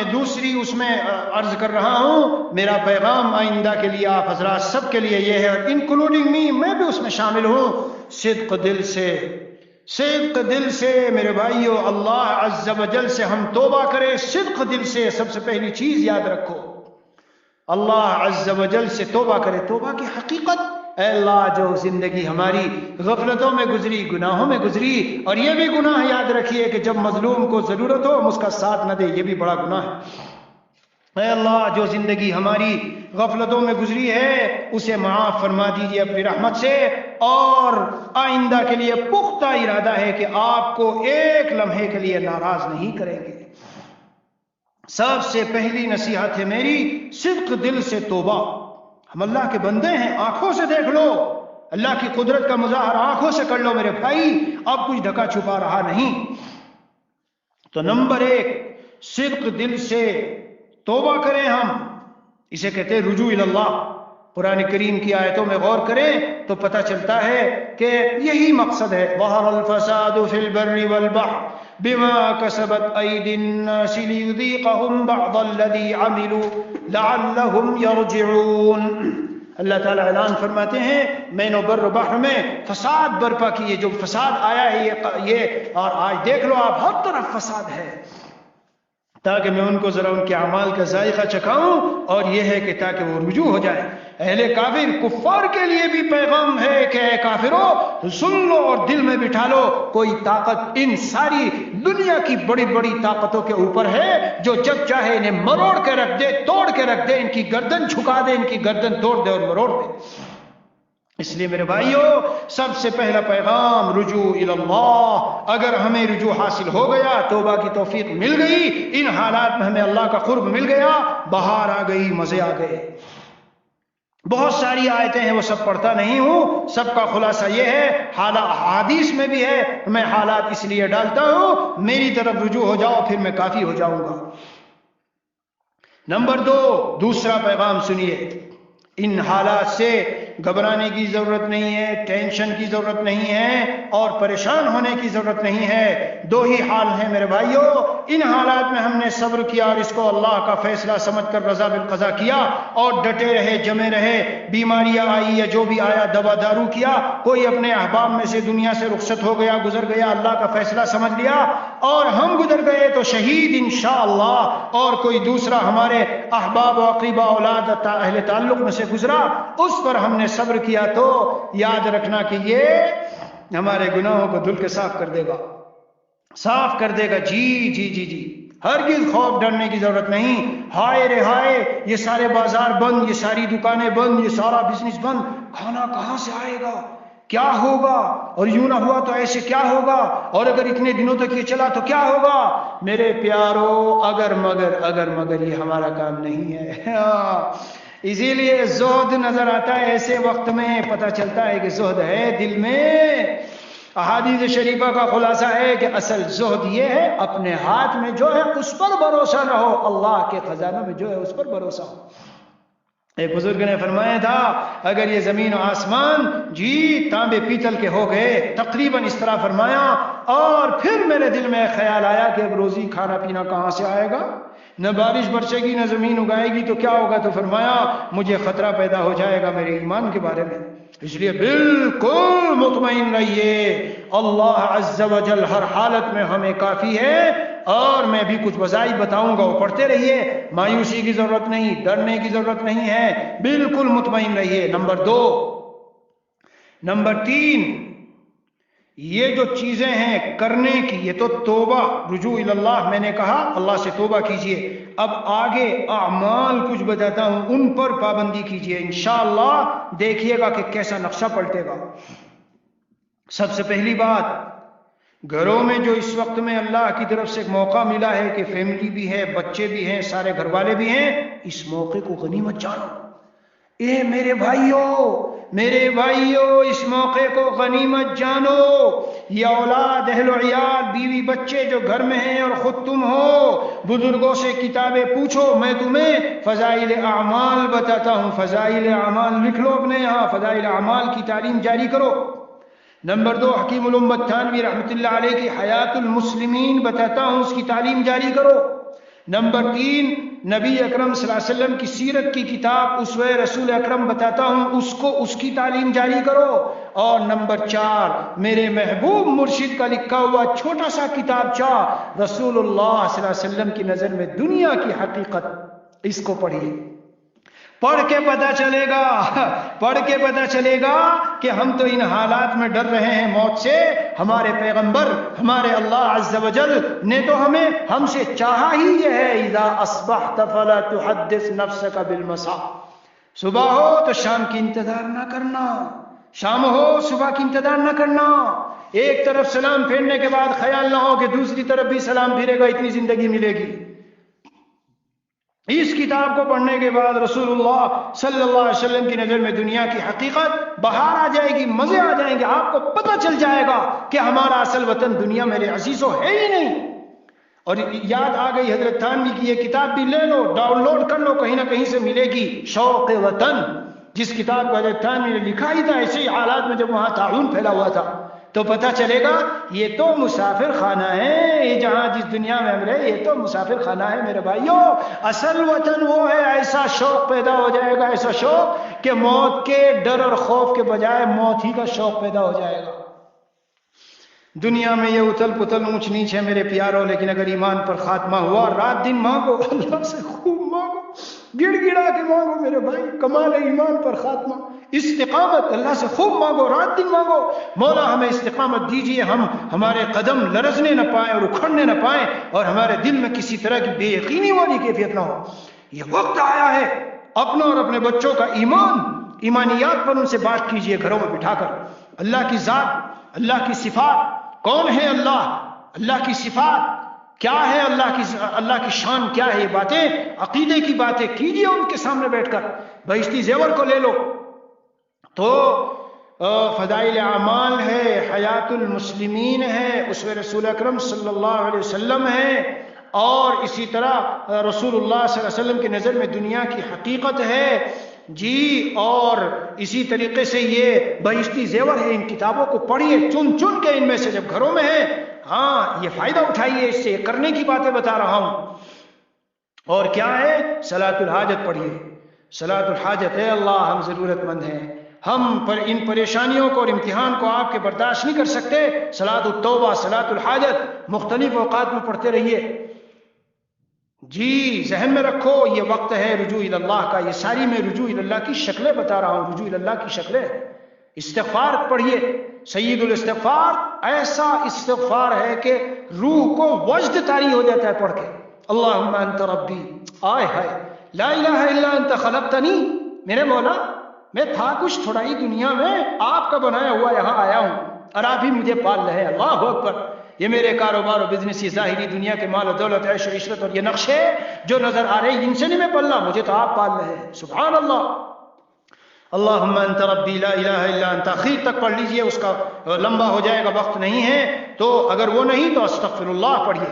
میں دوسری اس میں عرض کر رہا ہوں، میرا پیغام آئندہ کے لیے آپ حضرات سب کے لیے یہ ہے، انکلوڈنگ می، میں بھی اس میں شامل ہوں، صدق دل سے میرے بھائیو اللہ عز و جل سے ہم توبہ کریں، صدق دل سے۔ سب سے پہلی چیز یاد رکھو، اللہ عز و جل سے توبہ کرے۔ توبہ کی حقیقت، اے اللہ جو زندگی ہماری غفلتوں میں گزری، گناہوں میں گزری، اور یہ بھی گناہ یاد رکھیے کہ جب مظلوم کو ضرورت ہو ہم اس کا ساتھ نہ دے، یہ بھی بڑا گناہ ہے۔ اے اللہ جو زندگی ہماری غفلتوں میں گزری ہے اسے معاف فرما دیجیے اپنی رحمت سے، اور آئندہ کے لیے پختہ ارادہ ہے کہ آپ کو ایک لمحے کے لیے ناراض نہیں کریں گے۔ سب سے پہلی نصیحت ہے میری، صدق دل سے توبہ۔ ہم اللہ کے بندے ہیں، آنکھوں سے دیکھ لو، اللہ کی قدرت کا مظاہرہ آنکھوں سے کر لو میرے بھائی، اب کچھ ڈھکا چھپا رہا نہیں۔ تو نمبر ایک، صدق دل سے توبہ کریں ہم، اسے کہتے ہیں رجوع اللہ۔ قرآن کریم کی آیتوں میں غور کریں تو پتہ چلتا ہے کہ یہی مقصد ہے، ظہر الفساد فی البر والبحر بما کسبت ایدی الناس لیذیقہم بعض الذی عملوا لعلہم یرجعون۔ اللہ تعالیٰ اعلان فرماتے ہیں میں نے بر و بحر میں فساد برپا کیے، جو فساد آیا ہے یہ اور آج دیکھ لو آپ ہر طرف فساد ہے، تاکہ میں ان کو ذرا ان کے اعمال کا ذائقہ چکھاؤں، اور یہ ہے کہ تاکہ وہ رجوع ہو جائے۔ اہل کافر کفار کے لیے بھی پیغام ہے کہ اے کافرو سن لو اور دل میں بٹھا لو، کوئی طاقت ان ساری دنیا کی بڑی بڑی طاقتوں کے اوپر ہے جو جب چاہے انہیں مروڑ کے رکھ دے، توڑ کے رکھ دے، ان کی گردن جھکا دے، ان کی گردن توڑ دے اور مروڑ دے۔ اس لیے میرے بھائیوں سب سے پہلا پیغام رجوع اللہ۔ اگر ہمیں رجوع حاصل ہو گیا، توبہ کی توفیق مل گئی، ان حالات میں ہمیں اللہ کا قرب مل گیا، بہار آ گئی، مزے آ گئے۔ بہت ساری آیتیں ہیں وہ سب پڑھتا نہیں ہوں، سب کا خلاصہ یہ ہے، حدیث میں بھی ہے، میں حالات اس لیے ڈالتا ہوں میری طرف رجوع ہو جاؤ پھر میں کافی ہو جاؤں گا۔ نمبر دو، دوسرا پیغام سنیے، ان حالات سے گھبرانے کی ضرورت نہیں ہے، ٹینشن کی ضرورت نہیں ہے، اور پریشان ہونے کی ضرورت نہیں ہے۔ دو ہی حال ہیں میرے بھائیوں، ان حالات میں ہم نے صبر کیا اور اس کو اللہ کا فیصلہ سمجھ کر رضا بالقضا کیا اور ڈٹے رہے، جمے رہے، بیماریاں آئی یا جو بھی آیا دوا دارو کیا، کوئی اپنے احباب میں سے دنیا سے رخصت ہو گیا، گزر گیا، اللہ کا فیصلہ سمجھ لیا اور ہم گزر گئے تو شہید انشاءاللہ، اور کوئی دوسرا ہمارے احباب و اقربا اولاد اہل تعلق میں سے گزرا، اس پر ہم نے صبر کیا، تو یاد رکھنا کہ یہ ہمارے گناہوں کو دھل کے صاف کر دے گا، صاف کر دے گا۔ جی جی جی جی، ہرگز خوف ڈرنے کی ضرورت نہیں۔ ہائے رے ہائے، یہ سارے بازار بند، یہ ساری دکانیں بند، یہ سارا بزنس بند، کھانا کہاں سے آئے گا، کیا ہوگا، اور یوں نہ ہوا تو ایسے کیا ہوگا، اور اگر اتنے دنوں تک یہ چلا تو کیا ہوگا۔ میرے پیارو، اگر مگر یہ ہمارا کام نہیں ہے۔ اسی لیے زہد نظر آتا ہے ایسے وقت میں، پتہ چلتا ہے کہ زہد ہے دل میں۔ احادیث شریفہ کا خلاصہ ہے کہ اصل زہد یہ ہے، اپنے ہاتھ میں جو ہے اس پر بھروسہ رہو، اللہ کے خزانوں میں جو ہے اس پر بھروسہ ہو۔ ایک بزرگ نے فرمایا تھا اگر یہ زمین و آسمان جی تانبے پیتل کے ہو گئے، تقریباً اس طرح فرمایا، اور پھر میرے دل میں خیال آیا کہ اب روزی کھانا پینا کہاں سے آئے گا، نہ بارش برسے گی نہ زمین اگائے گی تو کیا ہوگا، تو فرمایا مجھے خطرہ پیدا ہو جائے گا میرے ایمان کے بارے میں۔ اس لیے بالکل مطمئن رہیے، اللہ عز و جل ہر حالت میں ہمیں کافی ہے، اور میں بھی کچھ وظائف بتاؤں گا وہ پڑھتے رہیے، مایوسی کی ضرورت نہیں، ڈرنے کی ضرورت نہیں ہے، بالکل مطمئن رہیے۔ نمبر دو، نمبر تین، یہ جو چیزیں ہیں کرنے کی، یہ تو توبہ رجوع اللہ، میں نے کہا اللہ سے توبہ کیجئے۔ اب آگے اعمال کچھ بتاتا ہوں، ان پر پابندی کیجئے، انشاءاللہ دیکھیے گا کہ کیسا نقشہ پلٹے گا۔ سب سے پہلی بات، گھروں میں جو اس وقت میں اللہ کی طرف سے ایک موقع ملا ہے کہ فیملی بھی ہے، بچے بھی ہیں، سارے گھر والے بھی ہیں، اس موقع کو غنیمت جانو۔ اے میرے بھائیوں اس موقع کو غنیمت جانو۔ یہ اولاد، اہل و عیال، بیوی بچے جو گھر میں ہیں اور خود تم ہو، بزرگوں سے کتابیں پوچھو، میں تمہیں فضائل اعمال بتاتا ہوں، فضائل اعمال لکھ لو اپنے یہاں، فضائل اعمال کی تعلیم جاری کرو۔ نمبر دو، حکیم الامت تھانوی رحمۃ اللہ علیہ کی حیات المسلمین بتاتا ہوں، اس کی تعلیم جاری کرو۔ نمبر 3، نبی اکرم صلی اللہ علیہ وسلم کی سیرت کی کتاب اسوہ رسول اکرم بتاتا ہوں، اس کی تعلیم جاری کرو۔ اور نمبر 4، میرے محبوب مرشد کا لکھا ہوا چھوٹا سا کتابچہ رسول اللہ صلی اللہ علیہ وسلم کی نظر میں دنیا کی حقیقت، اس کو پڑھیے۔ پڑھ کے پتہ چلے گا کہ ہم تو ان حالات میں ڈر رہے ہیں موت سے، ہمارے پیغمبر ہمارے اللہ عز و جل نے تو ہم سے چاہا ہی یہ ہے، اذا اصبحت فلا تحدث نفسك بالمساء، صبح ہو تو شام کی انتظار نہ کرنا، شام ہو صبح کی انتظار نہ کرنا۔ ایک طرف سلام پھیرنے کے بعد خیال نہ ہو کہ دوسری طرف بھی سلام پھیرے گا، اتنی زندگی ملے گی۔ اس کتاب کو پڑھنے کے بعد رسول اللہ صلی اللہ علیہ وسلم کی نظر میں دنیا کی حقیقت بہار آ جائے گی، مزے آ جائیں گے، آپ کو پتہ چل جائے گا کہ ہمارا اصل وطن دنیا میرے عزیزوں ہے ہی نہیں۔ اور یاد آ گئی حضرت تھانوی کی یہ کتاب بھی لے لو، ڈاؤن لوڈ کر لو، کہیں نہ کہیں سے ملے گی، شوق وطن، جس کتاب کو حضرت تھانوی نے لکھا ہی تھا ایسے ہی حالات میں جب وہاں طاعون پھیلا ہوا تھا، تو پتہ چلے گا یہ تو مسافر خانہ ہے، یہ جہاں جس دنیا میں ہم رہے یہ تو مسافر خانہ ہے میرے بھائیوں، اصل وطن وہ ہے۔ ایسا شوق پیدا ہو جائے گا، ایسا شوق کہ موت کے ڈر اور خوف کے بجائے موت ہی کا شوق پیدا ہو جائے گا۔ دنیا میں یہ اتل پتل اونچ نیچ ہے میرے پیاروں، لیکن اگر ایمان پر خاتمہ ہوا، رات دن مانگو، اللہ سے خوب مانگو، گڑ گڑا کے مانگو میرے بھائی، کمال ایمان پر خاتمہ، استقامت، اللہ سے خوب مانگو، رات دن مانگو، مولا ہمیں استقامت دیجئے، ہمارے قدم لرزنے نہ پائیں اور اکھڑنے نہ پائیں، اور ہمارے دل میں کسی طرح کی بے یقینی والی کیفیت نہ ہو۔ یہ وقت آیا ہے اپنا اور اپنے بچوں کا ایمانیات پر ان سے بات کیجئے گھروں میں بٹھا کر۔ اللہ کی ذات، اللہ کی صفات، کون ہے اللہ کی صفات کیا ہے، اللہ کی شان کیا ہے، یہ باتیں عقیدے کی باتیں کیجئے ان کے سامنے بیٹھ کر۔ بہشتی زیور کو لے لو تو فضائل اعمال ہے، حیات المسلمین ہے، اسوہ رسول اکرم صلی اللہ علیہ وسلم ہے، اور اسی طرح رسول اللہ صلی اللہ علیہ وسلم کی نظر میں دنیا کی حقیقت ہے جی، اور اسی طریقے سے یہ بہشتی زیور ہے۔ ان کتابوں کو پڑھیے چن چن کے، ان میں سے جب گھروں میں ہیں، ہاں یہ فائدہ اٹھائیے اس سے، کرنے کی باتیں بتا رہا ہوں۔ اور کیا ہے؟ صلاۃ الحاجت پڑھیے، صلاۃ الحاجت ہے، اللہ ہم ضرورت مند ہیں، ہم پر ان پریشانیوں کو اور امتحان کو آپ کے برداشت نہیں کر سکتے۔ صلاۃ التوبہ، صلاۃ الحاجت مختلف اوقات میں پڑھتے رہیے جی، ذہن میں رکھو یہ وقت ہے رجوع اللہ کا، یہ ساری میں رجوع اللہ کی شکلیں بتا رہا ہوں، رجوع اللہ کی شکلیں۔ استغفار پڑھیے، سید الاستغفار ایسا استغفار ہے کہ روح کو وجد طاری ہو جاتا ہے پڑھ کے۔ اللہم انت ربی، آئے ہائے، لا الہ الا انت خلقتنی، میرے مولا میں تھا کچھ تھوڑا ہی دنیا میں، آپ کا بنایا ہوا یہاں آیا ہوں اور آپ ہی مجھے پال رہے ہیں۔ اللہ اکبر، یہ میرے کاروبار و بزنس، یہ ظاہری دنیا کے مال و دولت، عیش و عشرت اور یہ نقشے جو نظر آ رہے ہیں، ان سے نہیں میں پلنا، مجھے تو آپ پال رہے ہیں۔ سبحان اللہ، اللہم انت ربی لا الہ الا انت، آخر تک پڑھ لیجئے، اس کا لمبا ہو جائے گا، وقت نہیں ہے تو اگر وہ نہیں تو استغفر اللہ پڑھیے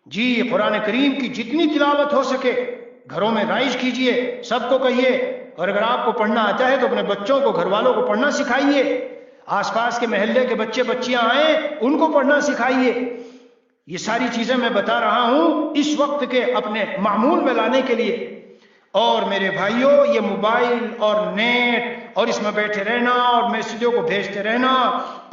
جی۔ قرآن کریم کی جتنی تلاوت ہو سکے گھروں میں رائج کیجئے، سب کو کہیے، اور اگر آپ کو پڑھنا آتا ہے تو اپنے بچوں کو، گھر والوں کو پڑھنا سکھائیے، آس پاس کے محلے کے بچے بچیاں آئیں ان کو پڑھنا سکھائیے۔ یہ ساری چیزیں میں بتا رہا ہوں اس وقت کے اپنے معمول میں لانے کے لیے۔ اور میرے بھائیوں، یہ موبائل اور نیٹ اور اس میں بیٹھے رہنا اور میسجوں کو بھیجتے رہنا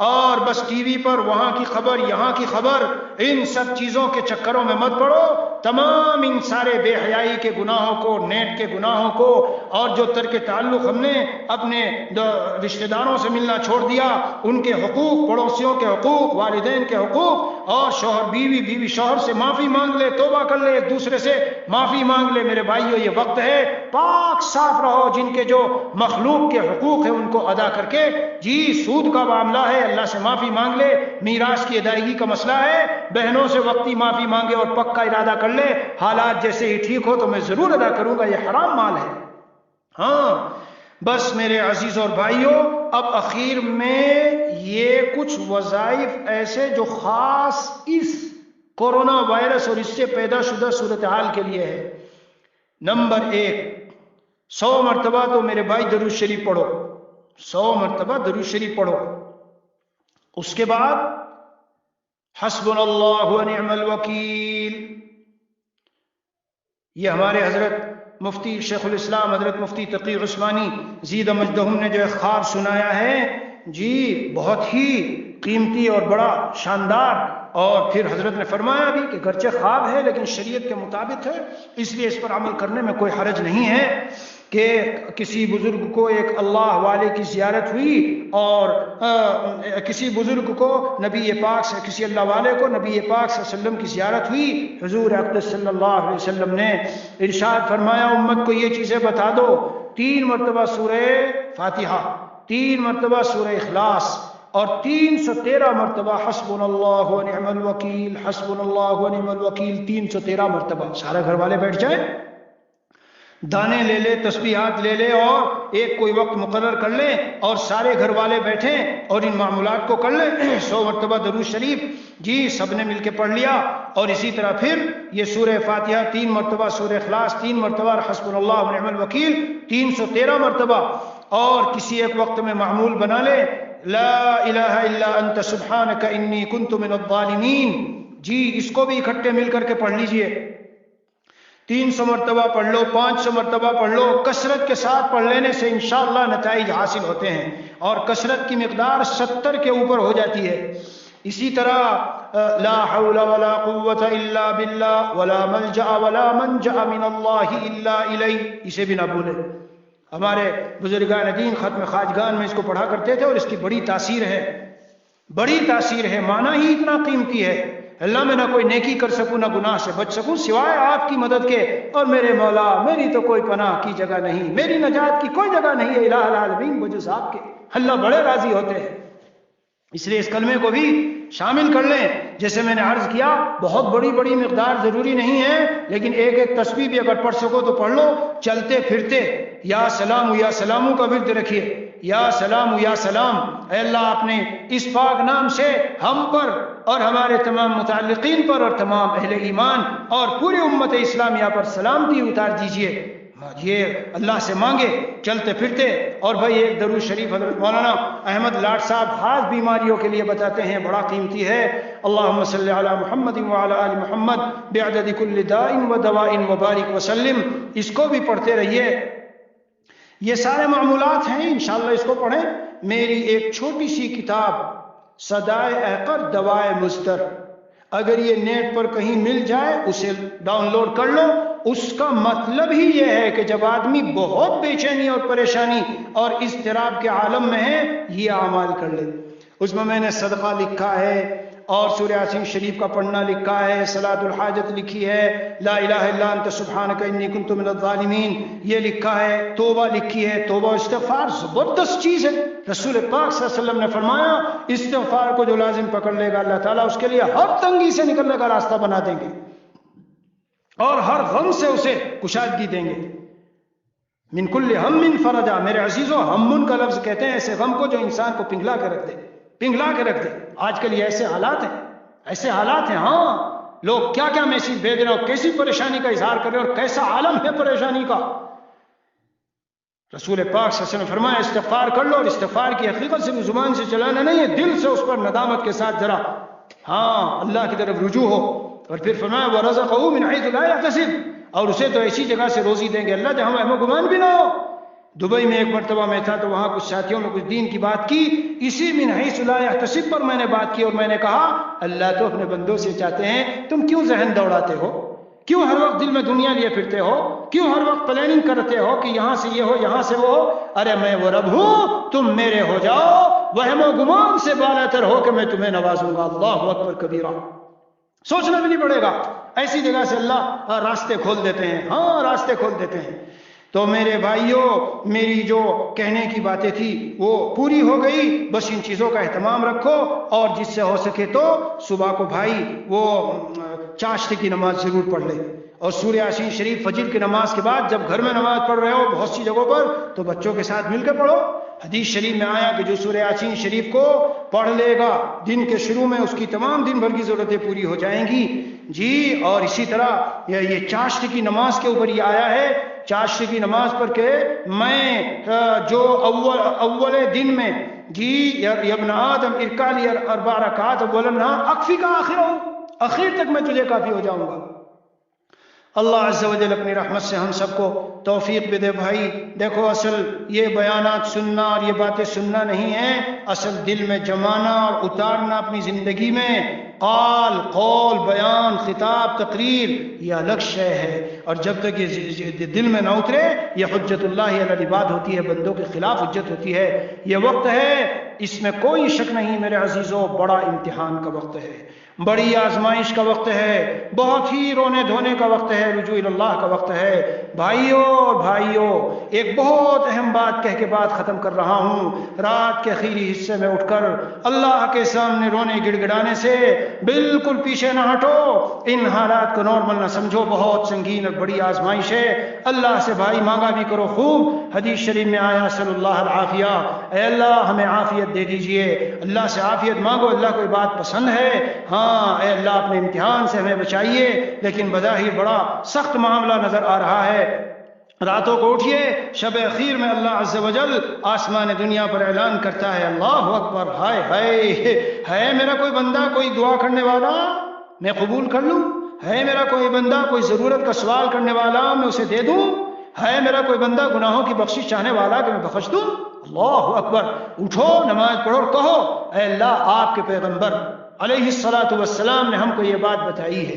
اور بس ٹی وی پر وہاں کی خبر یہاں کی خبر، ان سب چیزوں کے چکروں میں مت پڑو۔ تمام ان سارے بے حیائی کے گناہوں کو، نیٹ کے گناہوں کو، اور جو ترک تعلق ہم نے اپنے رشتہ داروں سے ملنا چھوڑ دیا، ان کے حقوق، پڑوسیوں کے حقوق، والدین کے حقوق، اور شوہر بیوی شوہر سے معافی مانگ لے، توبہ کر لے، ایک دوسرے سے معافی مانگ لے۔ میرے بھائیوں، یہ وقت ہے پاک صاف رہو، جن کے جو مخلوق کے حقوق ہیں ان کو ادا کر کے جی، سود کا معاملہ ہے اللہ سے معافی مانگ لے، میراث کی ادائیگی کا مسئلہ ہے بہنوں سے وقتی معافی مانگے اور پکا ارادہ کر لے، حالات جیسے ہی ٹھیک ہو تو میں ضرور ادا کروں گا، یہ حرام مال ہے۔ ہاں بس میرے عزیز اور بھائیوں، اب اخیر میں یہ کچھ وظائف ایسے جو خاص اس کورونا وائرس اور اس سے پیدا شدہ صورتحال کے لیے ہے۔ نمبر 1، 100 مرتبہ تو میرے بھائی درود شریف پڑھو، 100 مرتبہ درود شریف پڑھو۔ اس کے بعد حسبنا اللہ ونعم الوکیل، یہ ہمارے حضرت مفتی شیخ الاسلام حضرت مفتی تقی عثمانی زید مجدہم نے جو خواب سنایا ہے جی بہت ہی قیمتی اور بڑا شاندار، اور پھر حضرت نے فرمایا بھی کہ گرچہ خواب ہے لیکن شریعت کے مطابق ہے، اس لیے اس پر عمل کرنے میں کوئی حرج نہیں ہے کہ کسی بزرگ کو ایک اللہ والے کی زیارت ہوئی اور کسی بزرگ کو نبی پاک سے، کسی اللہ والے کو نبی پاک صلی اللہ علیہ وسلم کی زیارت ہوئی، حضور اقدس صلی اللہ علیہ وسلم نے ارشاد فرمایا امت کو یہ چیزیں بتا دو، 3 مرتبہ سورہ فاتحہ، 3 مرتبہ سورہ اخلاص، اور 313 مرتبہ حسبنا اللہ و نعم الوکیل، حسبنا اللہ و نعم الوکیل، 313 مرتبہ۔ سارے گھر والے بیٹھ جائیں، دانے لے لے، تسبیحات لے لے، اور ایک کوئی وقت مقرر کر لیں اور سارے گھر والے بیٹھیں اور ان معمولات کو کر لیں۔ 100 مرتبہ درود شریف جی سب نے مل کے پڑھ لیا، اور اسی طرح پھر یہ سورہ فاتحہ 3 مرتبہ، سورہ اخلاص 3 مرتبہ، حسبنا اللہ و نعم الوکیل 313 مرتبہ، اور کسی ایک وقت میں معمول بنا لے لا الہ الا انت سبحانک انی کنت من الظالمین، جی اس کو بھی اکٹھے مل کر کے پڑھ لیجئے، 300 مرتبہ پڑھ لو، 500 مرتبہ پڑھ لو، کثرت کے ساتھ پڑھ لینے سے انشاءاللہ نتائج حاصل ہوتے ہیں، اور کثرت کی مقدار 70 کے اوپر ہو جاتی ہے۔ اسی طرح لا حول ولا قوة الا باللہ ولا ملجأ ولا منجأ من اللہ الا الیہ، اسے بھی نہ بھولے۔ ہمارے بزرگان دین ختم خواجگان میں اس کو پڑھا کرتے تھے، اور اس کی بڑی تاثیر ہے، بڑی تاثیر ہے، معنی ہی اتنا قیمتی ہے۔ اللہ میں نہ کوئی نیکی کر سکوں نہ گناہ سے بچ سکوں سوائے آپ کی مدد کے، اور میرے مولا میری تو کوئی پناہ کی جگہ نہیں، میری نجات کی کوئی جگہ نہیں ہے الہ العالمین بجز آپ کے، اللہ بڑے راضی ہوتے ہیں۔ اس لیے اس کلمے کو بھی شامل کر لیں۔ جیسے میں نے عرض کیا بہت بڑی بڑی مقدار ضروری نہیں ہے، لیکن ایک ایک تسبیح بھی اگر پڑھ سکو تو پڑھ لو، چلتے پھرتے یا سلاموں کا ورد رکھیے، یا سلام، اے اللہ آپ نے اس پاک نام سے ہم پر اور ہمارے تمام متعلقین پر اور تمام اہل ایمان اور پورے امت اسلامیہ پر سلامتی اتار دیجئے، یہ اللہ سے مانگے چلتے پھرتے۔ اور بھائی ایک درود شریف حضرت مولانا احمد لاٹ صاحب خاص بیماریوں کے لیے بتاتے ہیں، بڑا قیمتی ہے، اللہم صلی علی محمد وعلی آل محمد بعدد کل داء و دواء وبارک وسلم، اس کو بھی پڑھتے رہیے۔ یہ سارے معمولات ہیں، انشاءاللہ اس کو پڑھیں۔ میری ایک چھوٹی سی کتاب صدائے احقر دوائے مضطر، اگر یہ نیٹ پر کہیں مل جائے اسے ڈاؤن لوڈ کر لو۔ اس کا مطلب ہی یہ ہے کہ جب آدمی بہت بے چینی اور پریشانی اور اضطراب کے عالم میں ہے، یہ اعمال کر لے۔ اس میں نے صدقہ لکھا ہے، اور سورہ یاسین شریف کا پڑھنا لکھا ہے، صلاۃ الحاجت لکھی ہے، لا الہ الا انت سبحانک انی کنت من الظالمین یہ لکھا ہے، توبہ لکھی ہے، توبہ و استغفار زبردست چیز ہے۔ رسول پاک صلی اللہ علیہ وسلم نے فرمایا استغفار کو جو لازم پکڑ لے گا اللہ تعالیٰ اس کے لیے ہر تنگی سے نکلنے کا راستہ بنا دیں گے، اور ہر غم سے اسے کشادگی دیں گے۔ من کل ہم فرجا، میرے عزیزوں ہم کا لفظ کہتے ہیں ایسے غم کو جو انسان کو پنگلا کے رکھ دے، پنگلا کے رکھ دے۔ آج کل یہ ایسے حالات ہیں، ہاں لوگ کیا کیا میسیج بھیج رہے ہو، کیسی پریشانی کا اظہار کر رہے ہو، اور کیسا عالم ہے پریشانی کا۔ رسول پاک صلی اللہ علیہ وسلم نے فرمایا استغفار کر لو، اور استغفار کی حقیقت سے زبان سے چلانا نہیں ہے، دل سے اس پر ندامت کے ساتھ ذرا اللہ کی طرف رجوع ہو۔ اور پھر فرمایا وَرَزَقَهُ مِنْ حَيْثُ لَا يَحْتَسِبُ، اور اسے تو ایسی جگہ سے روزی دیں گے اللہ جہاں وہم و گمان بھی نہ ہو۔ دبئی میں ایک مرتبہ میں تھا تو وہاں کچھ ساتھیوں نے کچھ دین کی بات کی، اسی من حیث لا یحتسب پر میں نے بات کی، اور میں نے کہا اللہ تو اپنے بندوں سے چاہتے ہیں تم کیوں ذہن دوڑاتے ہو، کیوں ہر وقت دل میں دنیا لیے پھرتے ہو، کیوں ہر وقت پلاننگ کرتے ہو کہ یہاں سے یہ ہو یہاں سے وہ ہو۔ ارے میں وہ رب ہوں تم میرے ہو جاؤ، وہم و گمان سے بالا تر ہو کہ میں تمہیں نوازوں گا۔ اللہ اکبر کبیرہ، سوچنا بھی نہیں پڑے گا، ایسی جگہ سے اللہ راستے کھول دیتے ہیں، راستے کھول دیتے ہیں۔ تو میرے بھائیوں میری جو کہنے کی باتیں تھی وہ پوری ہو گئی، بس ان چیزوں کا اہتمام رکھو، اور جس سے ہو سکے تو صبح کو بھائی وہ چاشت کی نماز ضرور پڑھ لے، اور سورہ یاسین شریف فجر کی نماز کے بعد جب گھر میں نماز پڑھ رہے ہو بہت سی جگہوں پر تو بچوں کے ساتھ مل کے پڑھو۔ حدیث شریف میں آیا کہ جو سورہ یاسین شریف کو پڑھ لے گا دن کے شروع میں اس کی تمام دن بھر کی ضرورتیں پوری ہو جائیں گی جی۔ اور اسی طرح یہ چاشت کی نماز کے اوپر یہ آیا ہے، چاشت کی نماز پر کہ میں جو اول دن میں جی ابن آدم ارکالی 4 رکعات اولا اکفی کا آخر تک میں تجھے کافی ہو جاؤں گا۔ اللہ عز و جل اپنی رحمت سے ہم سب کو توفیق بھی دے بھائی۔ دیکھو اصل یہ بیانات سننا اور یہ باتیں سننا نہیں ہے، اصل دل میں جمانا اور اتارنا اپنی زندگی میں، قال قول بیان خطاب تقریر یہ الگ شے ہے، اور جب تک یہ دل میں نہ اترے یہ حجت اللہ علی العباد ہوتی ہے، بندوں کے خلاف حجت ہوتی ہے۔ یہ وقت ہے، اس میں کوئی شک نہیں میرے عزیزوں، بڑا امتحان کا وقت ہے، بڑی آزمائش کا وقت ہے، بہت ہی رونے دھونے کا وقت ہے، رجوع اللہ کا وقت ہے۔ بھائیوں ایک بہت اہم بات کہہ کے بات ختم کر رہا ہوں، رات کے اخیری حصے میں اٹھ کر اللہ کے سامنے رونے گڑ گڑانے سے بالکل پیچھے نہ ہٹو، ان حالات کو نارمل نہ سمجھو، بہت سنگین اور بڑی آزمائش ہے۔ اللہ سے بھائی مانگا بھی کرو خوب، حدیث شریف میں آیا صلی اللہ العافیہ، اے اللہ ہمیں عافیت دے دیجئے، اللہ سے عافیت مانگو، اللہ کو یہ بات پسند ہے، ہاں اے اللہ اپنے امتحان سے ہمیں بچائیے، لیکن بظاہر بڑا سخت معاملہ نظر آ رہا ہے۔ راتوں کو اٹھیے، شب اخیر میں اللہ عز و جل آسمان دنیا پر اعلان کرتا ہے، اللہ اکبر، ہائے ہائے، ہے میرا کوئی بندہ کوئی دعا کرنے والا میں قبول کر لوں؟ ہے میرا کوئی بندہ کوئی ضرورت کا سوال کرنے والا میں اسے دے دوں؟ ہے میرا کوئی بندہ گناہوں کی بخشش چاہنے والا کہ میں بخش دوں؟ اللہ اکبر، اٹھو نماز پڑھو اور کہو، اے اللہ آپ کے پیغمبر علیہ الصلاۃ والسلام نے ہم کو یہ بات بتائی ہے،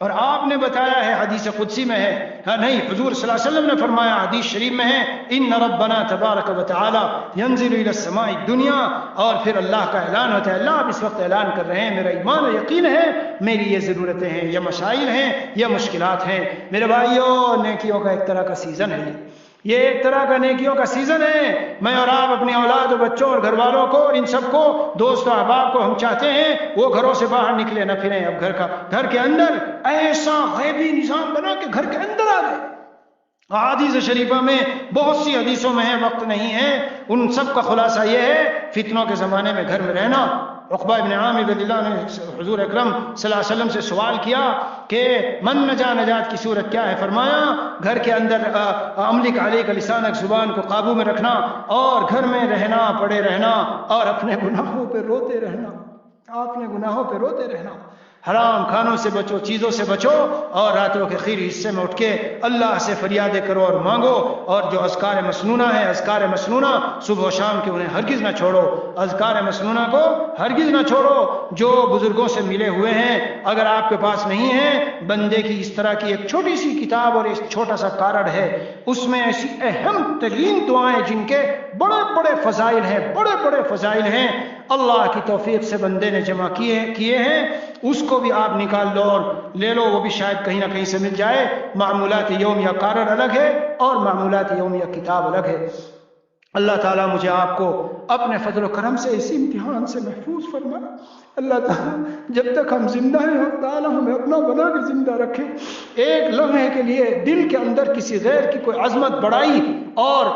اور آپ نے بتایا ہے، حدیث قدسی میں ہے، ہاں نہیں، حضور صلی اللہ علیہ وسلم نے فرمایا، حدیث شریف میں ہے، ان ربنا تبارک و تعالی ينزل الى السماء الدنیا، اور پھر اللہ کا اعلان ہوتا ہے، اللہ آپ اس وقت اعلان کر رہے ہیں، میرا ایمان و یقین ہے میری یہ ضرورتیں ہیں، یہ مسائل ہیں، یہ مشکلات ہیں۔ میرے بھائیوں، نیکیوں کا ایک طرح کا سیزن ہے، یہ ایک طرح کا نیکیوں کا سیزن ہے۔ میں اور آپ اپنی اولاد اور بچوں اور گھر والوں کو اور ان سب کو، دوست و احباب کو، ہم چاہتے ہیں وہ گھروں سے باہر نکلے نہ پھریں، اب گھر کے اندر ایسا غیبی نظام بنا کہ گھر کے اندر آ گئے۔ احادیث شریفہ میں بہت سی حدیثوں میں ہے، وقت نہیں ہے، ان سب کا خلاصہ یہ ہے، فتنوں کے زمانے میں گھر میں رہنا۔ عقبہ ابن عامر رضی اللہ عنہ نے حضور اکرم صلی اللہ علیہ وسلم سے سوال کیا کہ من نجا، نجات کی صورت کیا ہے؟ فرمایا گھر کے اندر املک علیک لسانک، زبان کو قابو میں رکھنا، اور گھر میں رہنا، پڑے رہنا، اور اپنے گناہوں پہ روتے رہنا، اپنے گناہوں پہ روتے رہنا، حرام کھانوں سے بچو، چیزوں سے بچو، اور راتوں کے خیر حصے میں اٹھ کے اللہ سے فریادیں کرو اور مانگو، اور جو اذکار مسنونہ ہے، اذکار مسنونہ صبح و شام کے انہیں ہرگز نہ چھوڑو، اذکار مسنونہ کو ہرگز نہ چھوڑو، جو بزرگوں سے ملے ہوئے ہیں، اگر آپ کے پاس نہیں ہے، بندے کی اس طرح کی ایک چھوٹی سی کتاب اور ایک چھوٹا سا کارڈ ہے، اس میں ایسی اہم ترین دعائیں جن کے بڑے بڑے فضائل ہیں، بڑے بڑے فضائل ہیں، اللہ کی توفیق سے بندے نے جمع کیے ہیں، اس کو بھی آپ نکال لو اور لے لو، وہ بھی شاید کہیں نہ کہیں سے مل جائے۔ معمولات یومیہ کارڈ الگ ہے اور معمولات یومیہ کتاب الگ ہے۔ اللہ تعالیٰ مجھے آپ کو اپنے فضل و کرم سے اسی امتحان سے محفوظ فرمائے۔ اللہ تعالیٰ جب تک ہم زندہ ہیں، اللہ تعالیٰ ہمیں اپنا بنا کے زندہ رکھے، ایک لمحے کے لیے دل کے اندر کسی غیر کی کوئی عظمت بڑائی اور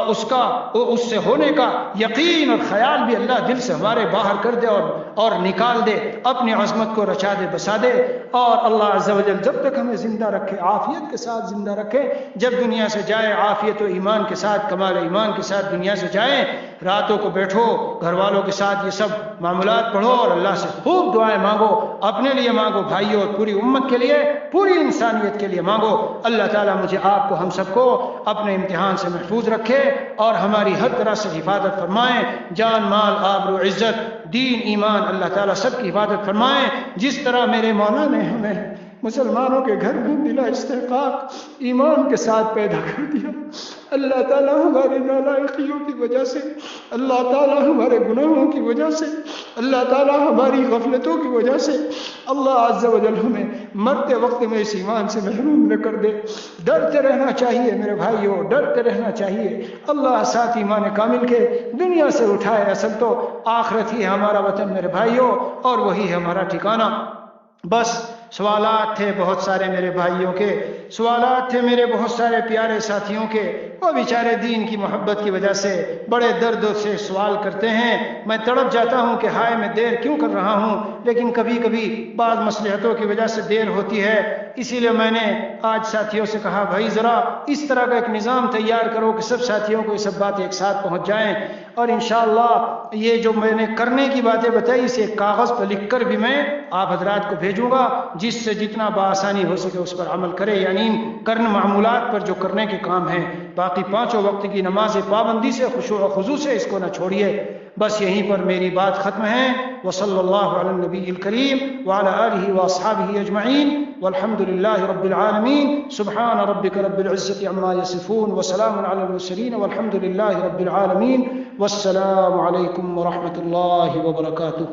اس سے ہونے کا یقین اور خیال بھی اللہ دل سے ہمارے باہر کر دے اور نکال دے، اپنی عظمت کو رچا دے، بسا دے، اور اللہ عز و جل جب تک ہمیں زندہ رکھے، عافیت کے ساتھ زندہ رکھے، جب دنیا سے جائے عافیت و ایمان کے ساتھ، کمال ایمان کے ساتھ دنیا سے جائیں، راتوں کو بیٹھو گھر والوں کے ساتھ، یہ سب معاملات پڑھو اور اللہ سے خوب دعائیں مانگو، اپنے لیے مانگو، بھائیوں اور پوری امت کے لیے، پوری انسانیت کے لیے مانگو۔ اللہ تعالیٰ مجھے آپ کو، ہم سب کو اپنے امتحان سے محفوظ رکھے اور ہماری ہر طرح سے حفاظت فرمائے، جان مال آبرو عزت دین ایمان اللہ تعالیٰ سب کی حفاظت فرمائے۔ جس طرح میرے مولا نے ہمیں مسلمانوں کے گھر میں بلا استحقاق ایمان کے ساتھ پیدا کر دیا، اللہ تعالیٰ ہمارے نالائقیوں کی وجہ سے، اللہ تعالیٰ ہمارے گناہوں کی وجہ سے، اللہ تعالیٰ ہماری غفلتوں کی وجہ سے، اللہ عز و جل ہمیں مرتے وقت میں اس ایمان سے محروم نہ کر دے۔ ڈرتے رہنا چاہیے میرے بھائیوں، ڈرتے رہنا چاہیے، اللہ ساتھ ایمان کامل کے دنیا سے اٹھائے، اصل تو آخرت ہی ہے ہمارا وطن میرے بھائیوں، اور وہی ہے ہمارا ٹھکانہ۔ بس سوالات تھے بہت سارے میرے بھائیوں کے، سوالات تھے میرے بہت سارے پیارے ساتھیوں کے، وہ بیچارے دین کی محبت کی وجہ سے بڑے درد سے سوال کرتے ہیں، میں تڑپ جاتا ہوں کہ ہائے میں دیر کیوں کر رہا ہوں، لیکن کبھی کبھی بعض مصلحتوں کی وجہ سے دیر ہوتی ہے، اسی لیے میں نے آج ساتھیوں سے کہا بھائی ذرا اس طرح کا ایک نظام تیار کرو کہ سب ساتھیوں کو یہ سب باتیں ایک ساتھ پہنچ جائیں، اور انشاءاللہ یہ جو میں نے کرنے کی باتیں بتائی اسے کاغذ پر لکھ کر بھی میں آپ حضرات کو بھیجوں گا، جس سے جتنا بآسانی ہو سکے اس پر عمل کرے، یعنی معمولات پر جو کرنے کے کام ہیں۔ باقی پانچوں وقت کی نماز پابندی سے، خشوع و خضوع سے اس کو نہ چھوڑیے۔ بس یہیں پر میری بات ختم ہے۔ وصلی اللہ علی النبی الکریم وعلی آلہ واصحابہ اجمعین والحمد للہ رب العالمین۔ سبحان ربک رب العزة عما یصفون وسلام علی المرسلین والحمد للہ رب العالمین، والسلام علیکم ورحمۃ اللہ وبرکاتہ۔